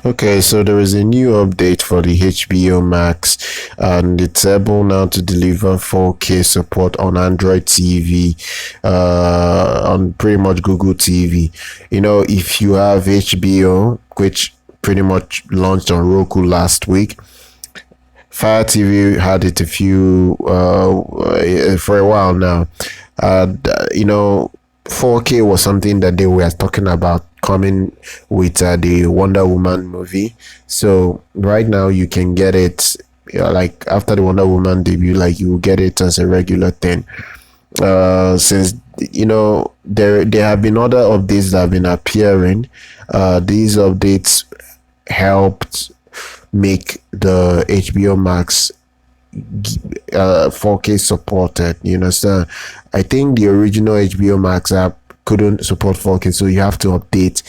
Okay, so there is a new update for the HBO Max, and it's able now to deliver 4K support on Android TV, on pretty much Google TV. If you have HBO, which pretty much launched on Roku last week, Fire TV had it for a while now. And 4K was something that they were talking about coming with the Wonder Woman movie. So right now you can get it, like after the Wonder Woman debut, like you will get it as a regular thing. Since there have been other updates that have been appearing. These updates helped make the HBO Max 4K supported. You understand? I think the original HBO Max app couldn't support 4K, so you have to update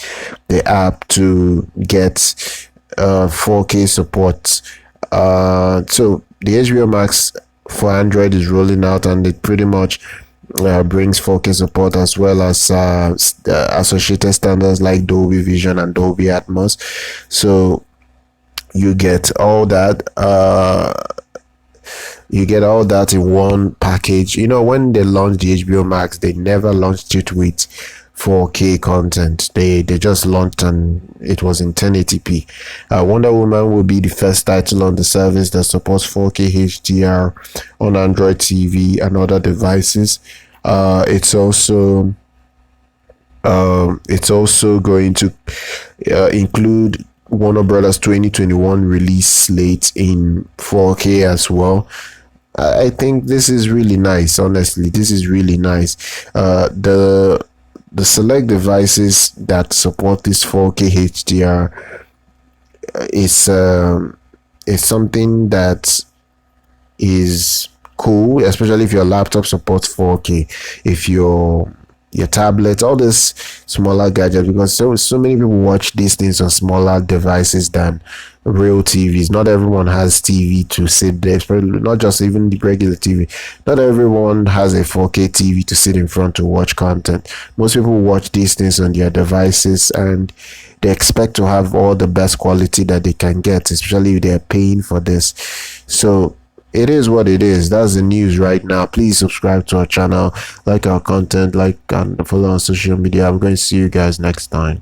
the app to get 4K support. So the HBO Max for Android is rolling out, and it pretty much brings 4K support as well as associated standards like Dolby Vision and Dolby Atmos. So you get all that. You get all that in one package. When they launched the HBO Max, they never launched it with 4K content. They just launched and it was in 1080p. Wonder Woman will be the first title on the service that supports 4K HDR on Android TV and other devices. It's also going to include Warner Brothers 2021 release slate in 4K as well. I think this is really nice. Honestly, this is really nice. The select devices that support this 4K HDR is something that is cool, especially if your laptop supports 4K. If your tablet, all this smaller gadgets, because so many people watch these things on smaller devices than real TVs. Not everyone has TV to sit there, not just even the regular TV. Not everyone has a 4K TV to sit in front to watch content. Most people watch these things on their devices, and they expect to have all the best quality that they can get, especially if they're paying for this. So it is what it is. That's the news right now. Please subscribe to our channel, like our content, like and follow on social media. I'm going to see you guys next time.